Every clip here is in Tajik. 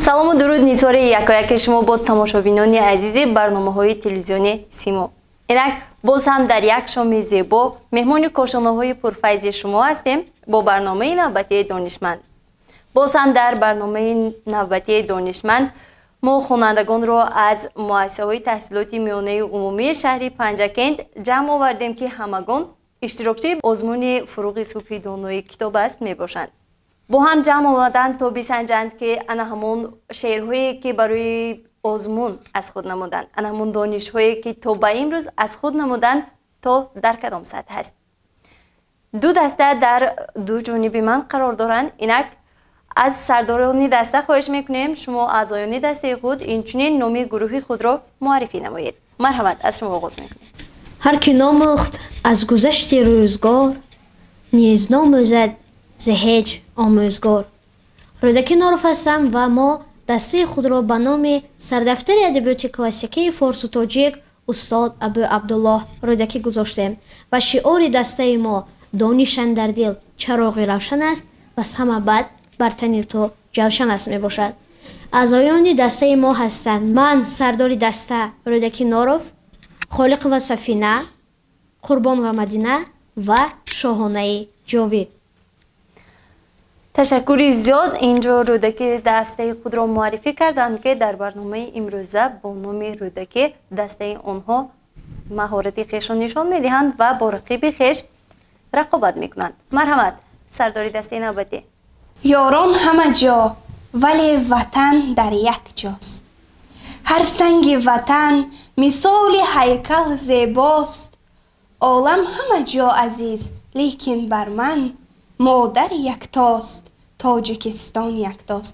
салому дуруд низори якояки шумо бо тамошобинони азизи барномаҳои телевизиони симо. Инак боз ҳам дар як шоми зебо меҳмони кошонаҳои пурфайзи шумо ҳастем бо барномаи навбатии донишманд. боз ҳам дар барномаи навбатии донишманд мо хонандагонро аз муассисаҳои таҳсилоти миёнаи умумии шаҳри Панҷакент ҷамъ овардем ки ҳамагон иштирокчии озмуни фуруғи субҳи донои китоб аст мебошанд. бо ҳам ҷамъ омаданд то бисанҷанд ки ана ҳамон шеърҳое ки барои озмун аз худ намуданд, ана ҳамон донишҳое ки то ба имрӯз аз худ намуданд, то дар кадом сатҳ аст. ду даста дар ду ҷониби ман қарор доранд. Инак аз сардорони даста хоҳиш мекунем шумо аъзоёни дастаи худ инчунин номи гурӯҳи худро муаррифӣ намоед. марҳамат, аз шумо оғоз мекунем. ҳар ки номӯхт аз гузашти рӯзгор, низ номӯзад зи ҳеҷ омӯзгор. Рӯдаки Норов ҳастам ва мо дастаи худро ба номи сардафтари адабиёти классикии форсу тоҷик устод Абу Абдуллоҳ Рӯдакӣ гузоштем ва шиори дастаи мо донишан дар дил чароғи равшан аст ва ҳама бад бар тани ту ҷавшан аст мебошад. аъзоёни дастаи мо ҳастанд: ман сардори даста Рӯдаки Норов, Холиқ ва Сафина, Қурбон ва Мадина ва Шоҳонаи Ҷовид. ташаккури зиёд. инҷо Рӯдаки дастаи худро муаррифӣ карданд ки дар барномаи имрӯза бо номи Рӯдаки дастаи онҳо маҳорати хешро нишон медиҳанд ва бо рақиби хеш рақобат мекунанд. марҳамат, сардори дастаи навбатӣ. ёрон ҳама ҷо, вале ватан дар як ҷост. ҳар санги ватан мисоли ҳайкал зебост. олам ҳама ҷо азиз, лекин бар ман модар яктост, тоҷикистон яктост.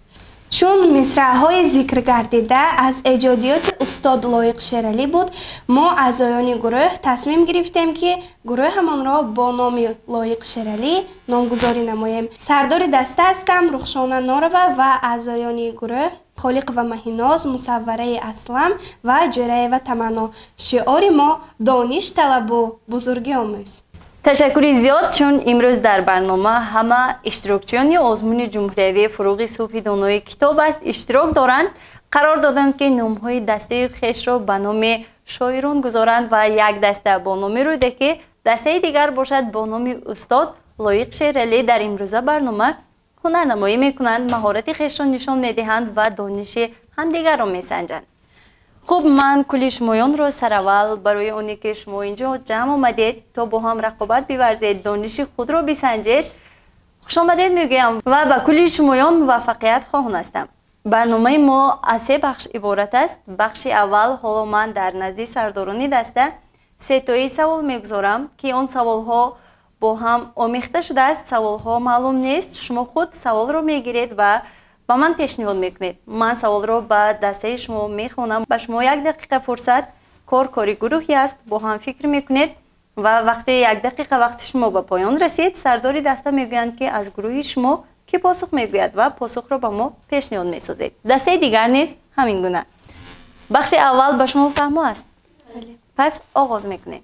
чун мисраъҳои зикргардида аз эҷодиёти устод Лоиқ Шералӣ буд, мо аъзоёни гурӯҳ тасмим гирифтем ки гурӯҳамонро бо номи Лоиқ Шералӣ номгузорӣ намоем. сардори даста ҳастам Рухшона Норова ва аъзоёни гурӯҳ Холиқ ва Маҳиноз, Мусаввараи Аслам ва Ҷӯраева Таманно. шиори мо дониш талабу бузургӣ омӯз. ташаккури зиёд. чун имрӯз дар барнома ҳама иштирокчиёни озмуни ҷумҳуриявии фуруғи субҳи донои китоб аст иштирок доранд, қарор доданд ки номҳои дастаи хешро ба номи шоирон гузоранд ва як даста бо номи Рӯдакӣ, дастаи дигар бошад бо номи устод Лоиқ Шералӣ. дар имрӯза барнома ҳунарнамоӣ мекунанд, маҳорати хешро нишон медиҳанд ва дониши ҳамдигарро месанҷанд. хуб, ман кулли шумоёнро сараввал барои оне ки шумо инҷо ҷамъ омадед то бо ҳам рақобат биварзед, дониши худро бисанҷед, хушомадед мегӯям ва ба кулли шумоён муваффақият хоҳон ҳастам. барномаи мо аз се бахш иборат аст. бахши аввал ҳоло ман дар назди сардорони даста сетои савол мегузорам ки он саволҳо бо ҳам омехта шудааст. саволҳо маълум нест, шумо худ саволро мегиред ва ба ман пешниҳод мекунед. ман саволро ба дастаи шумо мехонам. ба шумо 1 дақиқа фурсат. кори гурӯҳи аст, бо ҳам фикр мекунед ва вақти 1 дақиқа вақти шумо ба поён расид, сардори даста мегӯянд ки аз гурӯҳи шумо кӣ посух мегӯяд ва посухро ба мо пешниҳод месозед. дастаи дигар низ ҳамин гуна. бахши аввал ба шумо фаҳмо аст? пас оғоз мекунем.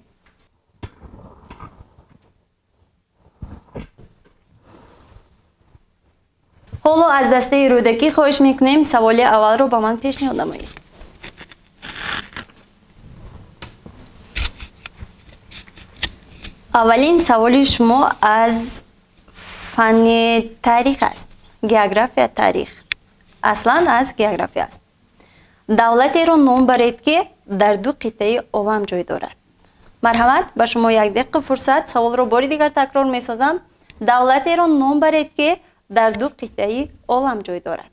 ҳоло аз дастаи Рӯдакӣ хоҳиш мекунем саволи аввалро ба ман пешниҳод намоед. аввалин саволи шумо аз фанни таърих аст. география, таърих. аслан аз география аст. давлатеро ном баред ки дар ду қитъаи олам ҷой дорад. марҳамат, ба шумо 1 дақиқа фурсат. саволро бори дигар такрор месозам. давлатеро ном баред ки дар ду қитъаи олам ҷой дорад.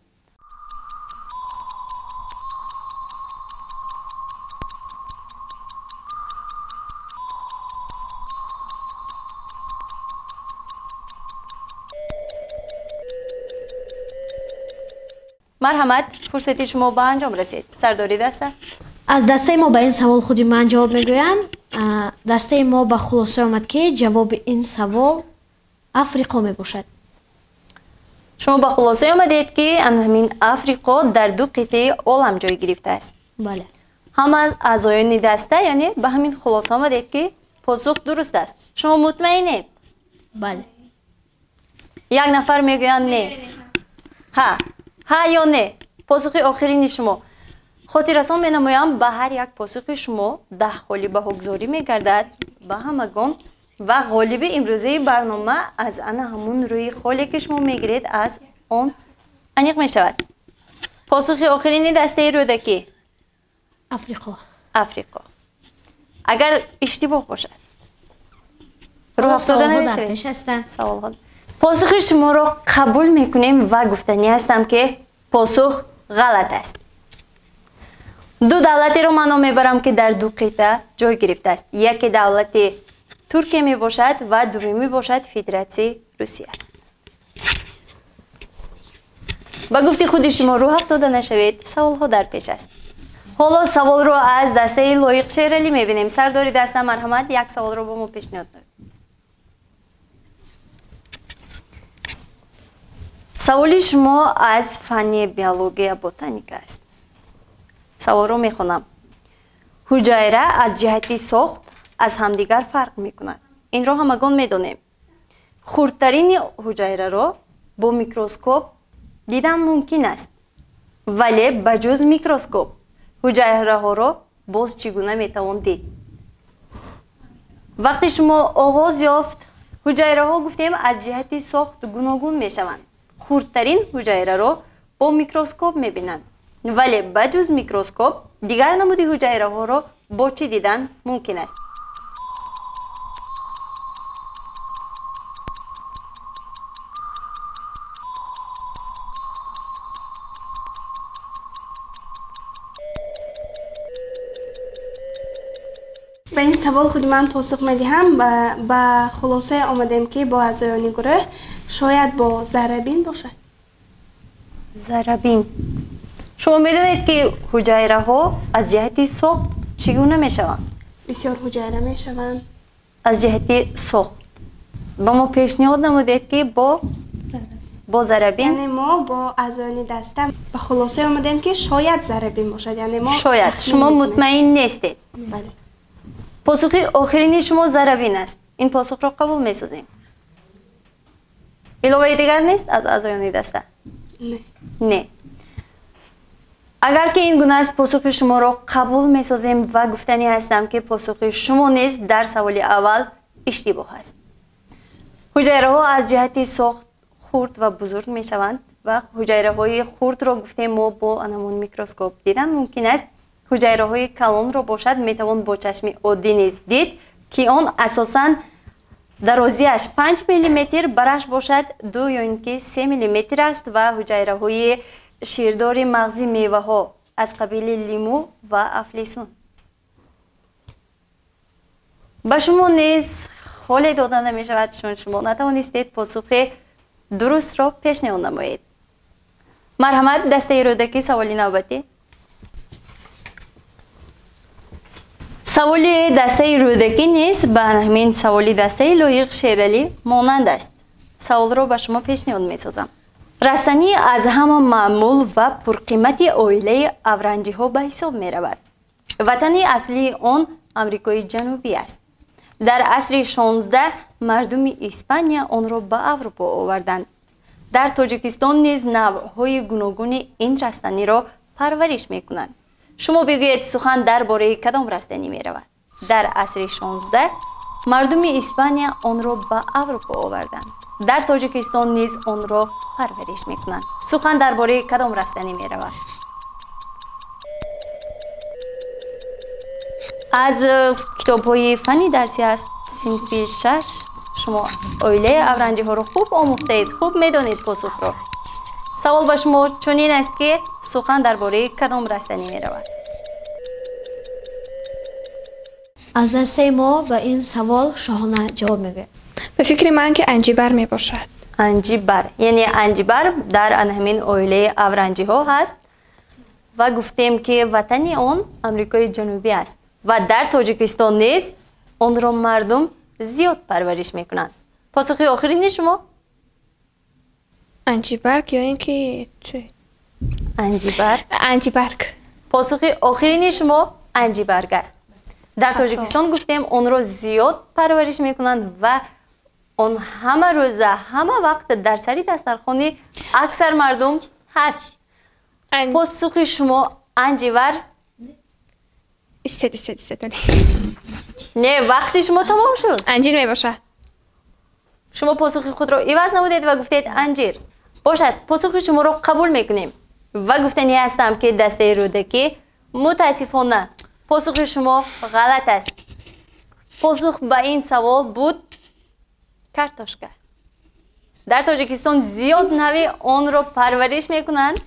марҳамат, фурсати шумо ба анҷом расид. сардори даста. аз дастаи мо ба ин савол худи ман ҷавоб мегӯям. дастаи мо ба хулоса омад ки ҷавоби ин савол Африқо мебошад. шумо ба хулосае омадед ки ҳамин Африқо дар ду қитъаи олам ҷой гирифтааст. бале. ҳама аъзоёни даста яъне ба ҳамин хулоса омадед ки посух дуруст аст. шумо мутмаинед? бале. 1 нафар мегӯянд не. ҳа ё не? پاسخ آخرین شما خاطررسان می‌نمایم به هر یک پاسخ شما 10 خالی بهاگذاری می‌گردد به همگان و غالب امروزه برنامه از آن همون روی خالی که شما می‌گیرید از آن انیق می‌شود. پاسخ آخرین دسته رودکی آفریقا. اگر اشتباه باشد رو افتاده نمی‌شود. سوال پاسخ شما را قبول می‌کنیم و گفتنی هستم که پاسخ غلط است. دو دولتی را من میبرم که در دو قطعه جای گرفته است. یکی دولت ترکیه می باشد و دومی باشد فدراسیون روسیه است. با گفته خود شما رو افتاده نشوید. سوال ها در پیش است. حالا سوال رو از دسته لایق شعرلی میبینیم. سرداری دسته مرحمت یک سوال رو با ما پیشنهاد کنید. سوالی شما از فنی بیولوژی بوتانیک است. سوال رو میخونم. حجایره از جهتی ساخت از همدیگر فرق میکنند. این را همگان میدونیم. خردترین حجایره را با میکروسکوپ دیدن ممکن است. ولی بجز میکروسکوپ حجایره ها را باز چگونه میتوان دید؟ وقتی شما آغاز یافت حجایره ها گفتیم از جهتی ساخت گوناگون میشوند. خردترین حجایره را با میکروسکوپ میبینند. ولی بجز میکروسکوپ دیگر نمود حجایره ها را با چی دیدن ممکن است؟ به این سوال خود من پاسخ میدهم. با خلاصه آمدیم که با اعضایان گروه شاید با ذره‌بین باشد. ذره‌بین. شما میدونید که حجایره ها از جهتی ساخت چگونه میشوند؟ بسیار حجایره میشوند. از جهتی ساخت با ما پیشنهاد نمودید که با ذره‌بین. یعنی ما با اعضایان دسته به خلاصه آمدیم که شاید ذره‌بین باشد. یعنی ما شاید شما مطمئن نیستید. بله. پاسخ آخرین شما ذره‌بین است. این پاسخ را قبول می‌سازیم. علاوه دیگر نیست از اعضایان دسته؟ نه. اگر که این گونه است پاسخ شما را قبول می‌سازیم و گفتنی هستم که پاسخ شما نیز در سوال اول اشتباه است. حجایره ها از جهتی ساخت خرد و بزرگ می‌شوند و حجایره های خرد را گفتیم ما با انمون میکروسکوپ دیدن ممکن است. حجایره های کلان را باشد میتوان با چشم عادی نیز دید که آن اساساً درازیش 5 میلیمتر برش باشد 2 یا اینکه 3 میلیمتر است و حجایره های شیردار مغزی میوه ها از قبیل لیمو و افلیسون. به شما نیز خالی داده نمی شود چون شما نتوانستید پاسخ درست را پیشنهاد نمایید. مرحمت دسته رودکی سوالی نوبتی. سوالی دسته رودکی نیست به همین سوالی دسته لایق شعرلی مانند است. سوال را به شما پیشنهاد می سازم. رستنی از همه معمول و پرقیمت عائله افرنجی ها به حساب می رود. وطن اصلی آن امریکای جنوبی است. در عصر 16 مردم اسپانیا آن را به اروپا آوردند. در تاجیکستان نیز نوع‌های گوناگون این رستنی را پرورش می کنند. شما بگویید سخن درباره کدام رستنی می رود؟ در عصر 16 مردم اسپانیا آن را به اروپا آوردند. در تاجیکستان نیز آن را پرورش می کنند. سخن درباره کدام رستنی می رود؟ از کتاب های فنی درسی است صنف 6 شما عائله افرنجی ها رو خوب آموختید، خوب میدانید پاسخ را. سوال به شما چنین است که سخن درباره کدام رستنی می رود؟ از دسته ما به این سوال شاهانه جواب میگه. به فکر من که انجیبر می باشد. انجیبر، یعنی انجیبر در همین عائله افرنجی ها هست و گفتیم که وطن آن امریکای جنوبی است و در تاجیکستان نیز آن را مردم زیاد پرورش میکنند. پاسخ آخرین شما؟ انجیبرگ یا اینکه انجیبرگ. پاسخ آخرین شما انجیبرگ است. در تاجیکستان گفتیم آن را زیاد پرورش میکنند و آن همه روزه همه وقت در سری دسترخوان اکثر مردم هست. پاسخ شما انجیور. استد نه وقتی شما تمام شد. انجیر می باشد. شما پاسخ خود را عوض نمودید و گفتید انجیر. باشد پاسخ شما را قبول میکنیم و گفتنی هستم که دسته رودکی متاسفانه پاسخ شما غلط است. پاسخ به این سوال بود کارتوشکا. در تاجیکستان زیاد نوع آن را پرورش میکنند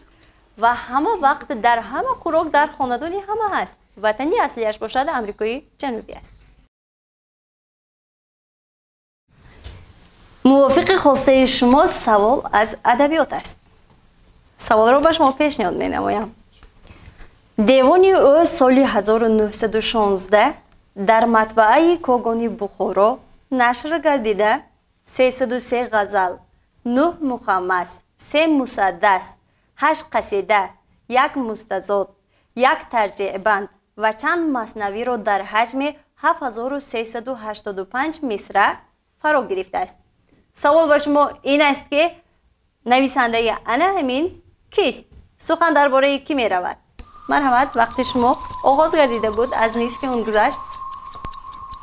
و همه وقت در همه خوراک در خاندانی همه هست. وطنی اصلیش باشد امریکای جنوبی است. موافق خواسته شما سوال از ادبیات است. سوال را به شما پیشنهاد می نمایم. دیوانی او سال 1916 در مطبعه کاگانی بخارا نشر گردیده 303 غزل، 9 مخمس، 3 مسدس، 8 قصیده، 1 مستزاد، 1 ترجیع بند و چند مثنوی را در حجم 7385 مصرع فرا گرفته است. سوال با شما این است که نویسنده انا همین کیست؟ سخن درباره کی می رود؟ مرحمت وقتی شما آغاز گردیده بود از نیست که اون گذشت.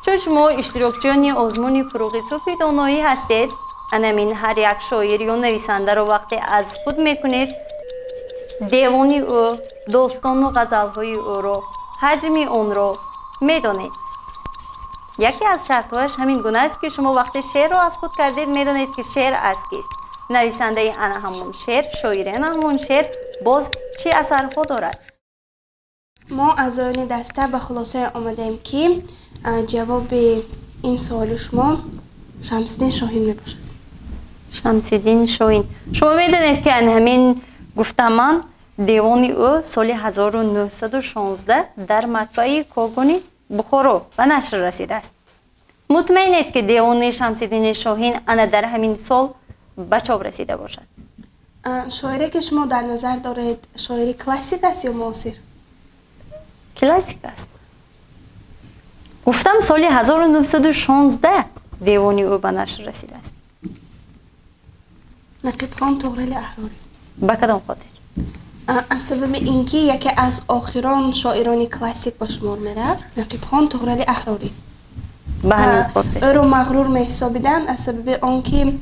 چون شما اشتراکچیانی آزمون فروغ صوفی دانایی هستید، انامین هر یک شاعر یا نویسنده رو وقتی از خود میکنید دیوانی او، داستان و غزلهای او رو، حجم اون رو میدانید. یکی از شرطهایش همین گونه است که شما وقتی شعر رو از خود کردید میدانید که شعر از کیست. نویسنده انا همون شعر، شاعر انا همون شعر باز چه اثرها دارد. ما از آن دسته به خلاصه آمدیم که جواب این سوال شما شمس‌الدین شاهین می باشد. شمس‌الدین شاهین. شما میدانید که همین گفتمان دیوانی او سال 1916 در مطبعه کاگانی بخارا به نشر رسیده است. مطمئنید که دیوان شمس‌الدین شاهین انا در همین سال به چاپ رسیده باشد. شاعری که شما در نظر دارید شاعری کلاسیک است یا معاصر؟ کلاسیک است. گفتم سال 1916 دیوانی او به نشر رسیده است. نقیب خان طغرل احراری. به کدام خاطر؟ از سبب اینکه یکی از آخران شاعران کلاسیک به شمار میرفت نقیب خان طغرل احراری. به همین خاطر او را مغرور میحسابیدند از سبب آنکه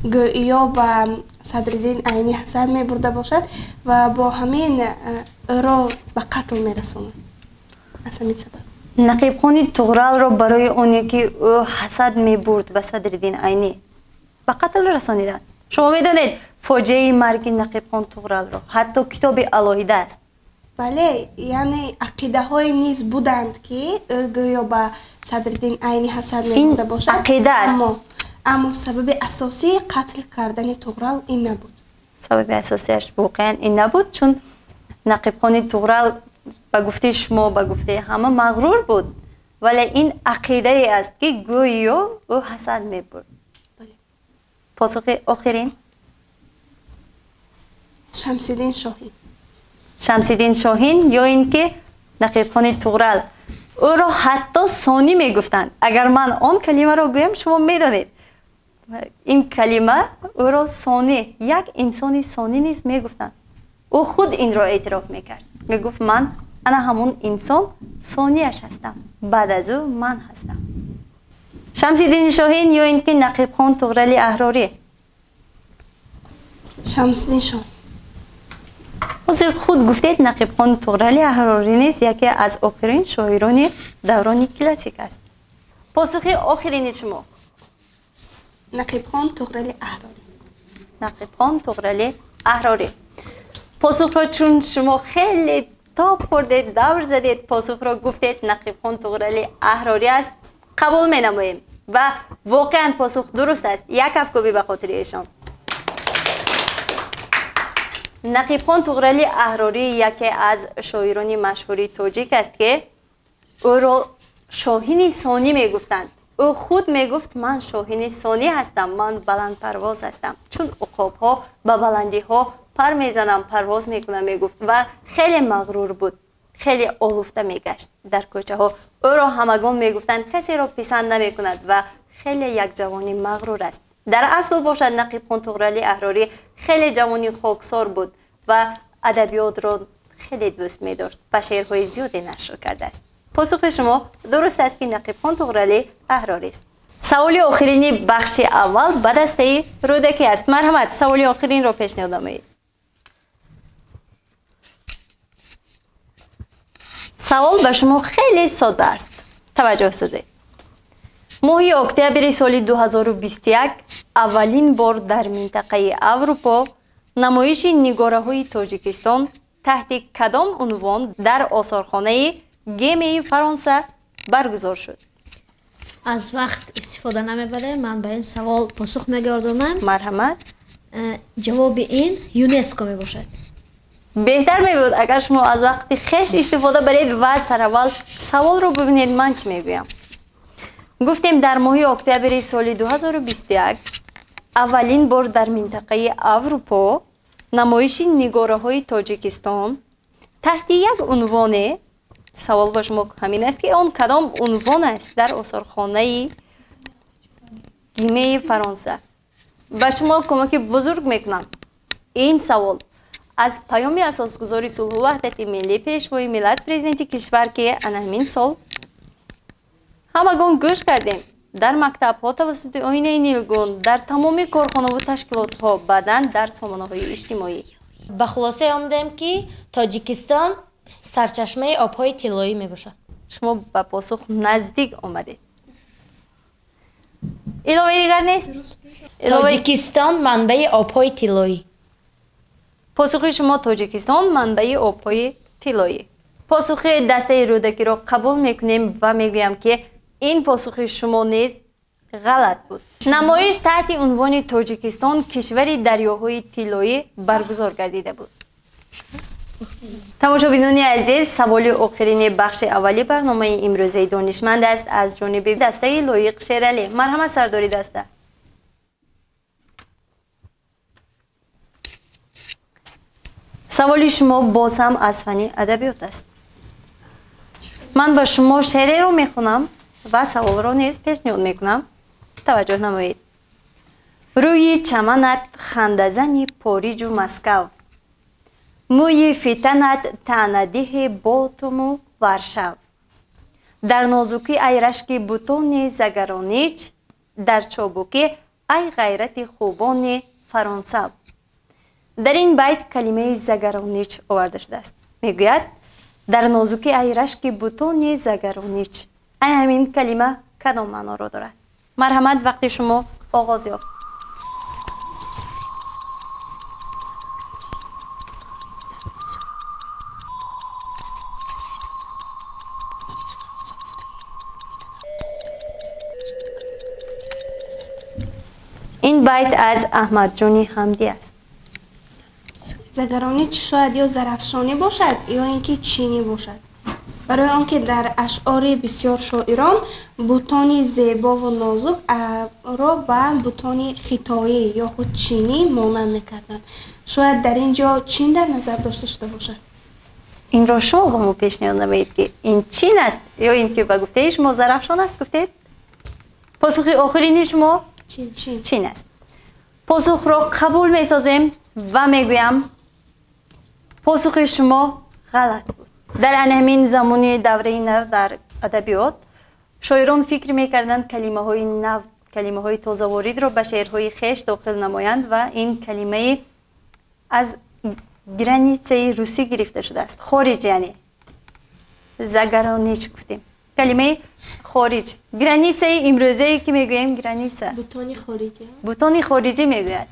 گویا به صدرالدین عینی حسد میبرده باشد و با همین او را به قتل میرساند. از همین سبب نقیب خان طغرل را برای اونی که او حسد میبرد به صدرالدین عینی به قتل رسانیدند. شما میدانید فاجعه مرگ نقیب خان طغرل را حتی کتاب الهیده است. بله، یعنی عقیده های نیز بودند که گویا به صدرالدین عینی حسد میبرده باشد. عقیده است. اما سبب اساسی قتل کردن طغرل این نبود. سبب اساسیش واقعا این نبود، چون نقیب خان طغرل به گفته شما به گفته همه مغرور بود، ولی این عقیده ای است که گویا او حسد میبرد. بله. پاسخ آخرین شمس‌الدین شاهین. شمس‌الدین شاهین یا اینکه نقیب خان طغرل او را حتی ثانی میگفتند. اگر من آن کلمه را گویم شما میدانید این کلمه او را ثانی، یک انسانی ثانی نیست میگفتند. او خود این را اعتراف میکرد، میگفت من انا همون انسان ثانیش هستم، بعد از او من هستم. شمس‌الدین شاهین یا اینکه نقیب خان طغرل احراری. شمس‌الدین شاهین. حضور خود گفتید نقیب خان طغرل احراری نیست یکی از آخرین شاعران دوران کلاسیک است. پاسخ آخرین شما؟ نقیب خان طغرل احراری. نقیب خان طغرل احراری. پاسخ را چون شما خیلی تاب خوردید، دور زدید، پاسخ را گفتید نقیب خان طغرل احراری است، قبول می نماییم و واقعا پاسخ درست است. یک افکوبی به خاطر ایشان. نقیب خان طغرل احراری یکی از شاعران مشهوری تاجیک است که او را شاهین ثانی می گفتند. او خود می گفت من شاهین ثانی هستم، من بلند پرواز هستم، چون عقاب ها به بلندی ها پر می زنم، پرواز می کنم می گفت و خیلی مغرور بود، خیلی آلوفته می گشت در کوچه ها. او را همگان می گفتند کسی را پسند نمی کند و خیلی یک جوانی مغرور است. در اصل باشد نقیب خان طغرل احراری خیلی جوانی خاکسار بود و ادبیات را خیلی دوست می‌داشت و شعرهای زیادی نشر کرده است. پاسخ شما درست است که نقیب خان طغرالی احراری است. سوال آخرینی بخش اول به دسته رودکی است. مرحمت سوال آخرین را پیشنهاد نمایید. سوال به شما خیلی ساده است. توجه سازید. ماه اکتبر سال 2021 اولین بار در منطقه اروپا نمایش نگاره‌های تاجیکستان تحت کدام عنوان در آثارخانه گمی فرانسه برگزار شد؟ از وقت استفاده نمیبره من به این سوال پاسخ میگردونم. مرحمت. جواب این یونسکو میباشد. بهتر میبود اگر شما از وقت خیش استفاده برید و سر اول سوال رو ببینید. من چی میگویم؟ گفتیم در ماه اکتبر سال 2021 اولین بار در منطقه اروپا نمایش نگاره‌های تاجیکستان تحت یک عنوان، سوال با شما همین است که آن کدام عنوان است در آثارخانه گیمه فرانسه. به شما کمک بزرگ میکنم. این سوال از پیام اساسگذاری صلح و وحدت ملی پیشوای ملت پرزیدنت کشور که همین سال همگان گوش کردیم در مکتب ها توسط آیین نیلگون، در تمام کارخانه و تشکیلات ها، بعداً در سامانه های اجتماعی. به خلاصه آمدیم که تاجیکستان سرچشمه آبهای طلایی می باشد. شما به پاسخ نزدیک آمدید. علاوه دیگر نیست؟ تاجیکستان منبع آبهای طلایی. پاسخ شما تاجیکستان منبع آبهای طلایی. پاسخ دسته رودکی را قبول میکنیم و میگویم که این پاسخ شما نیز غلط بود. نمایش تحت عنوان تاجیکستان کشور دریاهای طلایی برگزار گردیده بود. تماشابینان عزیز، سوال آخرین بخش اولی برنامه امروزه دانشمند است از جانب دسته لایق شیرعلی. مرحمت سرداری دسته. سوال شما باز هم از فن ادبیات است. من با شما شعری رو میخونم و سوال رو نیز پیشنهاد میکنم. توجه نمایید. روی چمنت خندزنی پاریس و مسکو، موی فتنت تندیه باتم و ورشو، در نازوکی ای رشک بوتون زگرانیچ، در چابوکی ای غیرت خوبان فرانسه. در این بیت کلمه زگرانیچ آورده شده است. میگوید در نازوکی ای رشک بوتون زگرانیچ. این همین کلمه کدام معنا را دارد؟ مرحمت وقت شما آغاز یافت. این بیت از احمد جانی حمدی است. زگرانیچ شاید یا زرافشانی باشد یا اینکه چینی باشد، برای آنکه در اشعار بسیار شاعران بوتان زیبا و نازک را به بوتان خطایی یا خود چینی مانند میکردند. شاید در اینجا چین در نظر داشته شده باشد. این را شما با ما پیشنهاد نمایید که این چین است یا این که به گفته شما زرافشان است گفتید؟ پاسخ آخرین شما چین است. پاسخ را قبول می سازیم و میگویم پاسخ شما غلط بود. در همین زمان دوره نو در ادبیات شاعران فکر میکردند کلمه های نو، کلمه های تازه وارد را به شعرهای خیش داخل نمایند و این کلمه از گرانیچه روسی گرفته شده است. خارج یعنی زگرانیچ گفتیم. کلمه خارج. گرانیچه امروزی که میگوییم گرانیچه. بوتان خارجی. بوتان خارجی میگوید.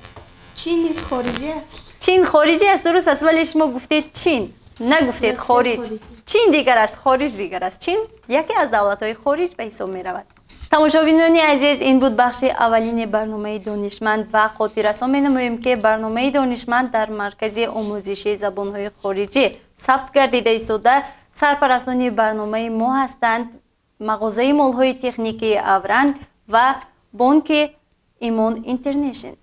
چین نیز خارجی است. چین خارجی است، درست است، ولی شما گفتید چین، نگفتید خارج. چین دیگر است، خارج دیگر است. چین یکی از دولت‌های خارج به حساب می رود. تماشابینان عزیز، این بود بخش اولین برنامه دانشمند و خاطر رسان می نماییم که برنامه دانشمند در مرکز آموزشی زبان‌های خارجی ثبت گردیده ایستاده. سرپرستان برنامه ما هستند مغازه مال‌های تکنیکی اورنگ و بانک ایمان اینترنشنال.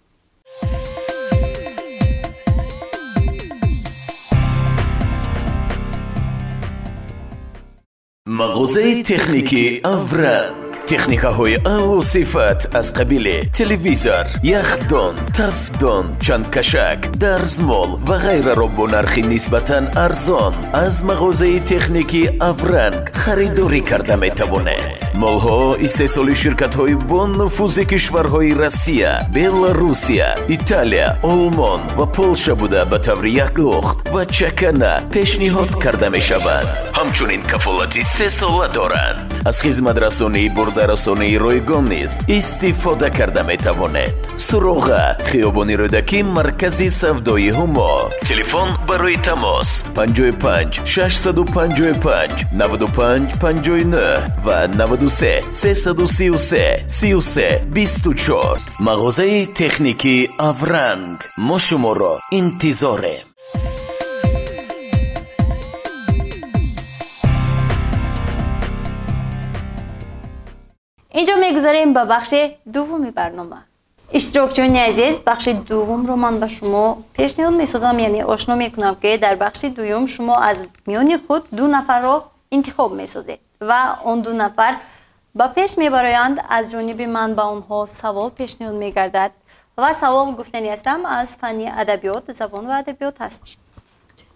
مغازه تکنیکی اورنگ техникаҳои аъло сифат аз қабили телевизор, яхдон, тафдон, чандкашак, дарзмол ва ғайраро бо нархи нисбатан арзон аз мағозаи техникӣ Авранг харидорӣ карда метавонед. молҳо истеҳсоли ширкатҳои бо нуфузи кишварҳои Россия, Беларусия, Италия, Олмон ва Полша буда ба таври яклухт ва чакана пешниҳод карда мешавад. ҳамчунин кафолати 3 сола доранд. аз хизматрасонии бурдарасонии ройгон низ истифода карда метавонед. суроға хиёбони рӯдакӣ, маркази савдои ҳумо. телефон барои тамос 55 655 95 59 ва 93 333 33 24. мағозаи техникӣ Авранг. мо шуморо интизорем. اینجا میگذاریم به بخش دومی برنامه. اشتراکچیان عزیز، بخش دوم رو من به شما پیشنهاد میسازم، یعنی آشنا میکنم که در بخش دوم شما از میان خود 2 نفر رو انتخاب میسازید و اون 2 نفر با پیش میبرایند. از جانب من به اونها سوال پیشنهاد میگردد و سوال گفتنی هستم از فنی ادبیات، زبان و ادبیات هست.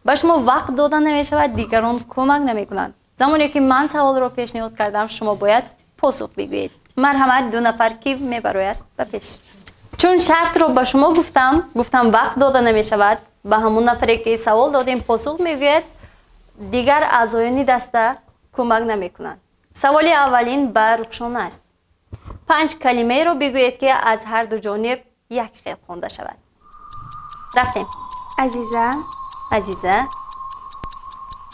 به شما وقت دادن نمیشود، دیگران کمک نمیکنند. زمانی که من سوال رو پیشنهاد کردم شما باید پاسخ بگویید. مرحمت 2 نفر کی میبراید به پیش. چون شرط رو به شما گفتم وقت داده نمیشود، به همون نفری که سوال دادیم پاسخ میگوید، دیگر اعضایان دسته کمک نمیکنند. سوال اولین به رخشانه است. 5 کلمه رو بگویید که از هر دو جانب یک خیل خوانده شود. رفتیم. عزیزم، عزیزه،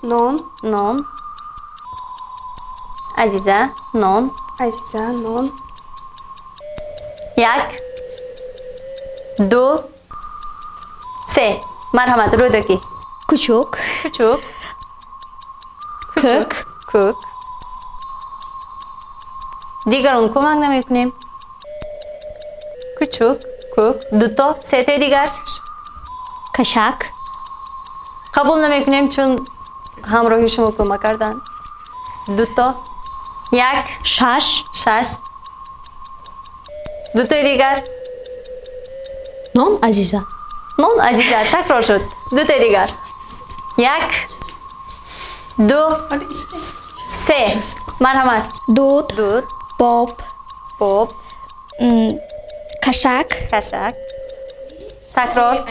نان، نان، عزیزه، نان، عزیزه، نان، 1 2 3. مرحمت رودکی. کوچوک، کوچوک، کوک، کوک. دیگران کمک نمیکنیم. کوچوک، کوک. 2 تا 3 تا دیگر کشک، قبول نمیکنیم چون همراهی شما کمک کردن. 2 تا 1 شش، 6. 2 تا دیگر نان عزیزه، نان عزیزه. تکرار شد. 2 تا دیگر 1 2 3. مرحمت. دود، دود، باب، باب، کشک، کشک. تکرار.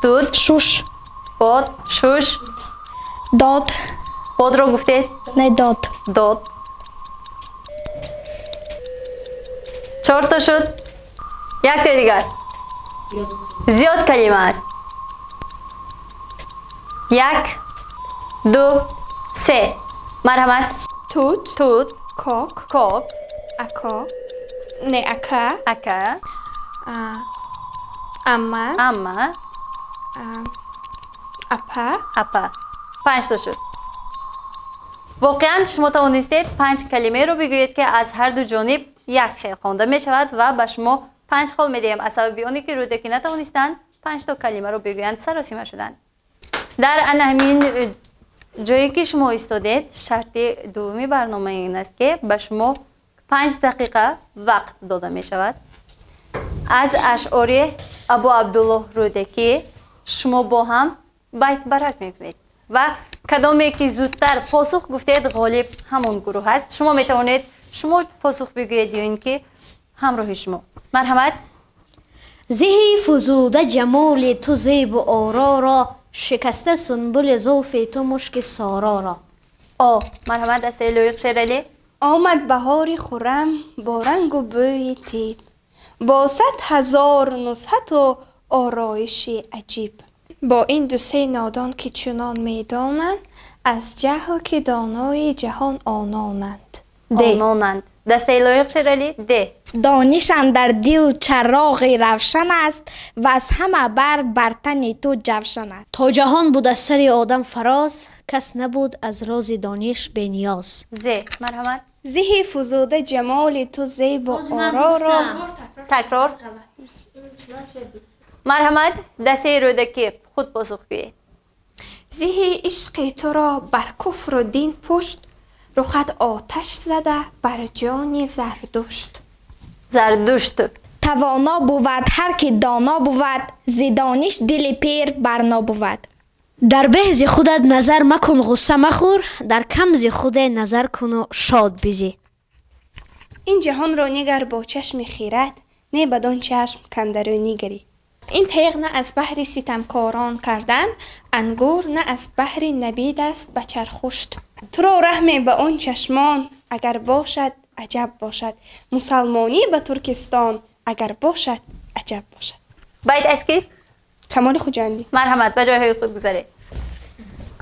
دود، شوش، باد، شوش. داد، باد رو گفتید؟ نه داد، داد. 4 تا شد. 1 تا دیگر. زیاد کلمه است. 1 2 3. مرحمت. توت، توت، کاک، کاک، اکا، نه اکا، اکا، اما، اما، اپا. اپا. 5 تا شد. واقعا شما توانستید 5 کلمه رو بگویید که از هر دو جانب یک خیل خوانده می شود و به شما 5 خال می دهیم. از سبب آنی که رودکی نتوانستند 5 تا کلمه رو بگویند سراسیمه شدند. در همین جایی که شما ایستادید شرط دومی برنامه این است که به شما 5 دقیقه وقت داده می شود. از اشعار ابو عبدالله رودکی شما با هم بیت برک میگویید و کدامی که زودتر پاسخ گفتید غالب همون گروه است. شما میتوانید شما پاسخ بگویید یا اینکه همراه شما. مرحمت. زهی فزوده جمال تو زیب و آرا را، شکسته سنبل زلف تو مشک سارا را. مرحمت. دست لایق شعر علی. آمد بهار خرم با رنگ و بوی طیب، با 100,000 نزهت و آرایش عجیب. با این 2 نادان که چنان میدانند، از جهل که دانای جهان آنانند. آنانند. دست لایق شعر علی. دانشان در دل چراغ روشن است و از همه بر تن تو جوشن است. تا جهان بود از سر آدم فراز، کس نبود از راز دانش بنیاز. مرحمت. زهی فزوده جمال تو زیب و آرا را. تکرار. مرحمت. دسته رودکی خود پاسخ گویید. زهی عشق تو را بر کفر و دین پشت، رخت آتش زده بر جان زردشت. زردشت. توانا بود هر که دانا بود، ز دانش دل پیر برنا بود. در بهز خودت نظر مکن غصه مخور، در کمز خود نظر کن و شاد بزی. این جهان را نگر با چشم خیرت، نه بدان چشم کندرو نگری. این تیغ نه از بحر ستمکاران کردند، انگور نه از بحر نبید است به چرخشت. تو را رحم به آن چشمان اگر باشد عجب باشد، مسلمانی به ترکستان اگر باشد عجب باشد. بیت از کیست؟ کمال خوجندی. مرحمت، به جای خود گذاره.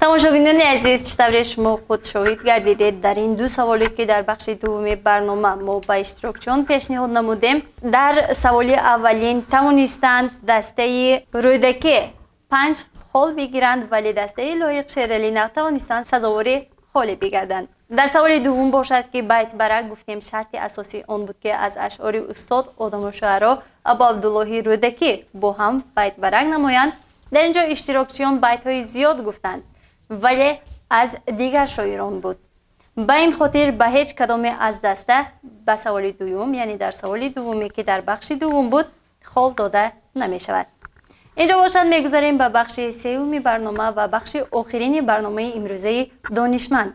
تماشابینان عزیز، چطوری شما خود شاهد گردیدید در این دو سوالی که در بخش دوم برنامه ما به اشتراکچیان پیشنهاد نمودیم. در سوال اولین توانستند دسته رودکی 5 خال بگیرند، ولی دسته لایق شیرالی نتوانستند سزاوار خال بگردند. در سوال دوم باشد که بیت برک گفتیم شرط اساسی آن بود که از اشعار استاد آدم الشعرا ابا عبدالله رودکی با هم بیت برک نمایند. در اینجا اشتراکچیان بیت های زیاد گفتند، ولی از دیگر شاعران بود. به این خاطر به هیچ کدام از دسته به سوال دوم، یعنی در سوال دومی که در بخش دوم بود، خال داده نمی شود. اینجا باشد میگذاریم به بخش سوم برنامه و بخش آخرین برنامه امروزه دانشمند.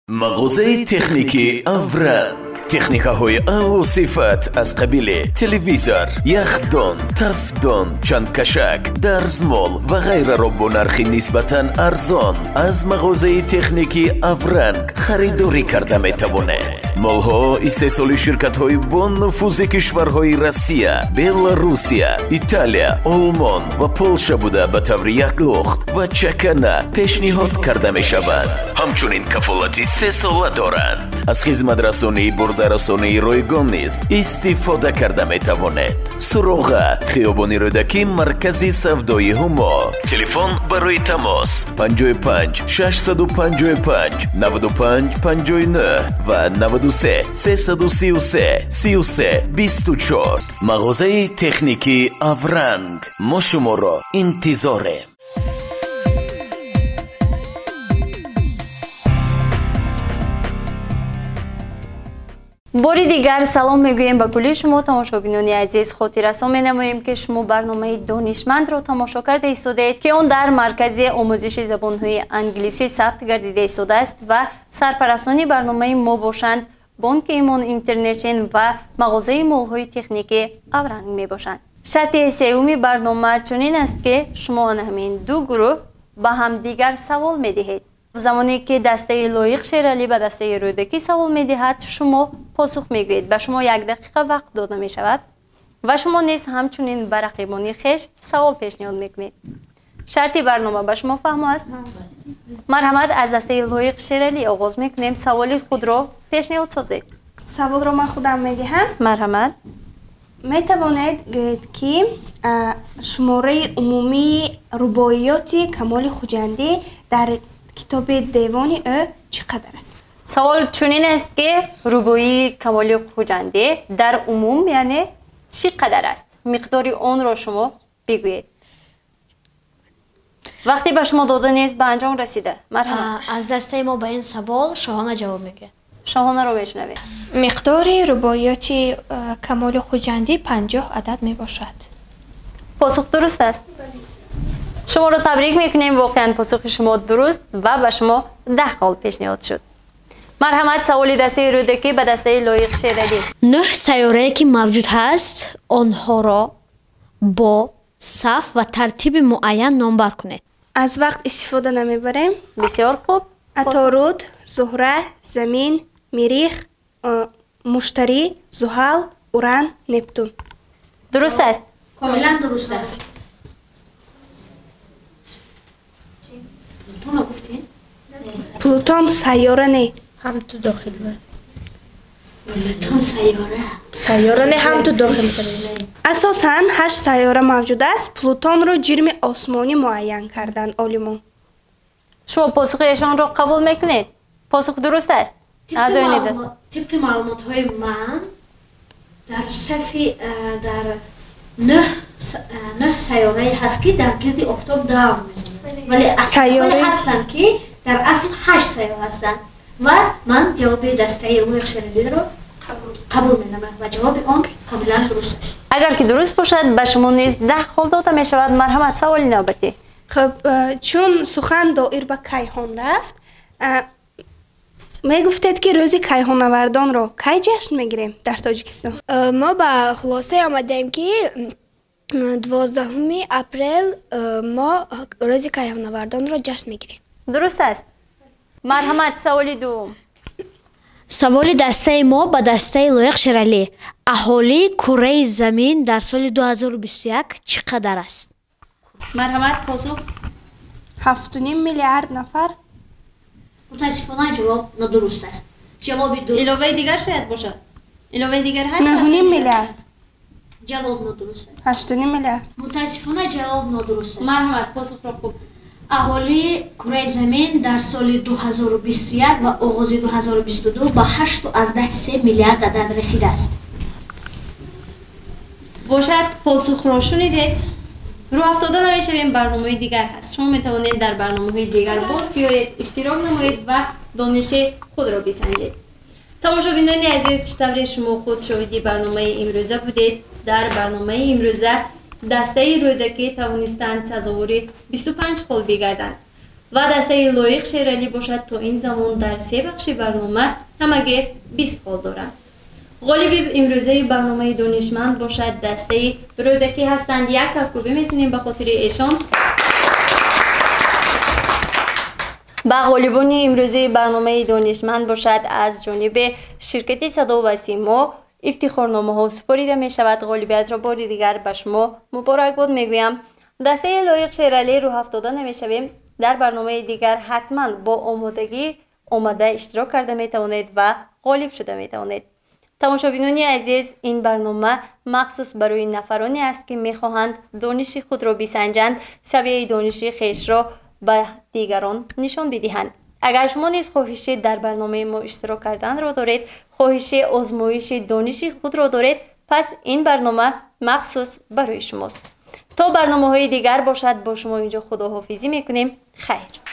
مغازه تکنیکی اورنگ، تکنیک‌های اعلی صفت از قبیل تلویزور، یخدان، تفدان، چندکشک، درزمال و غیره را با نرخی نسبتاً ارزان از مغازه تکنیکی اورنگ خریداری کرده میتوانید. مالها استحصال شرکت‌های با نفوذ کشورهای روسیه، بلاروسیه، ایتالیا، آلمان و پولشا بوده به طور یک لخت و چکنه پیشنهاد کرده می شود. همچنین کفالتی 3 ساله دارند. از خدمت رسانی برده رسانی رایگان نیز استفاده کرده می توانید. سراغ خیابان رودکی، مرکز سودای هما. تلفن برای تماس 55 655 95 59 و 93 333 33 24. مغازه تکنیکی اورنگ، ما شما را انتظاره. باری دیگر سلام میگوییم به کلی شما تماشابینان عزیز. خاطررسان مینماییم که شما برنامه دانشمند را تماشا کرده ایستادید که آن در مرکز آموزش زبانهای انگلیسی ثبت گردیده ایستاده است و سرپرستان برنامه ما باشند بانک ایمان اینترنشنال و مغازه مالهای تکنیکی اورنگ می باشند. شرط سوم برنامه چنین است که شما همین دو گروه با هم دیگر سوال می دهید. زمانی که دسته لایق شیرالی به دسته رودکی سوال می دهد، شما پاسخ می گویید. به شما 1 دقیقه وقت داده می شود و شما نیز همچنین بر رقیبان خویش سوال پیشنهاد می کنید. شرط برنامه به شما فهم است؟ مرحمت، از دسته لایق شیرالی آغاز می کنیم. سوال خود را پیشنهاد سازید. سوال را من خودم می دهم. مرحمت. می توانید گویید که شماره عمومی رباعیات کمال خوجندی در کتاب دیوان او چقدر است؟ سوال چنین است که رباعی کمال خوجندی در عموم یعنی چقدر است؟ مقدار آن را شما بگویید. وقتی به شما داده نیست به انجام رسیده. مرحمت. از دسته ما به این سوال شاهانه جواب میگه. شاهانه رو بشنوید. مقدار رباعیات کمال خوجندی 50 عدد می باشد. پاسخ درست است. شما رو تبریک میکنیم، واقعا پاسخ شما درست و به شما 10 خال پیشنهاد شد. مرحمت، سوال دسته رودکی به دسته لایق شیرالی. 9 سیاره که موجود هست آنها را با صف و ترتیب معین نامبر کنید. از وقت استفاده نمیبریم. بسیار خوب. عطارد، زهره، زمین، مریخ، مشتری، زحل، اوران، نپتون. درست است. کاملا درست است. پلوتون سیاره نه. هم تو داخل برد. پلوتون سیاره نه، هم تو داخل برد. اساساً 8 سیاره موجود است. پلوتون را جرم آسمانی معین کردن عالمان. شما پاسخ ایشان را قبول میکنید؟ پاسخ درست است. طبق معلومات های من در صفی در نه سیاره هست که در گرد آفتاب دور میزنه، ولی سیاره هستند که در اصل 8 سیاره هستند و من جواب دسته لویق شرلی رو قبول می‌نمم و جواب آن کاملا درست است. اگر که درست باشد به شما نیز 10 خال داده می شود. مرحمت سوال نوبتی. خب چون سخن دایر به کیهان رفت، می گفتید که روز کیهان آوردن رو کی جشن میگیریم در تاجیکستان؟ ما به خلاصه آمدیم که 12 اپریل ما روز کیهان آوردن رو جشن میگیریم. درست است. مرحمت سوال دوم. سوال دسته ما به دسته لویق شرلی. اهالی کره زمین در سال 2021 چقدر است؟ مرحمت پاسخ. 7.5 میلیارد نفر. متاسفانه جواب نادرست است. جواب درست. علاوه دیگر شاید باشد. علاوه دیگر هست. 9.5 میلیارد. جواب نادرست است. 8.5 میلیارد. متاسفانه جواب نادرست است. مرحمت پاسخ را خوب. اهالی کره زمین در سال 2021 و آغاز 2022 با 8.3 میلیارد عدد رسیده است. باشد پاسخ را شنیدید. رو افتاده نمیشویم برنامه دیگر هست. شما میتوانید در برنامه دیگر باز بیایید، اشتراک نمایید و دانش خود را بسنجید. تماشابینان عزیز، چطور شما خود شاهدی برنامه امروزه بودید؟ در برنامه امروزه دسته رودکی توانستند تصاویر 25 خال بگردند و دسته لایق شیرالی باشد تا این زمان در 3 بخش برنامه همگی 20 خال دارند. غالب امروزه برنامه دانشمند باشد دسته رودکی هستند. یک کفکوبی میزنیم به خاطر ایشان. با غالبان امروزه برنامه دانشمند باشد از جانب شرکت صدا و سیما افتخارنامه ها سپاریده می شود. غالبیت را بار دیگر به شما مبارکباد میگویم. دسته لایق شیرالی رو افتاده نمی شویم. در برنامه دیگر حتما با آمادگی آمده اشتراک کرده می توانید و غالب شده می توانید. تماشابینان عزیز، این برنامه مخصوص برای نفرانی است که میخواهند دانش خود را بسنجند، سویه دانشی خویش را به دیگران نشان بدهند. اگر شما نیز خواهش در برنامه ما اشتراک کردن را دارید، خواهش آزمایش دانش خود را دارید، پس این برنامه مخصوص برای شماست. تا برنامه های دیگر باشد با شما اینجا خداحافظی میکنیم. خیر.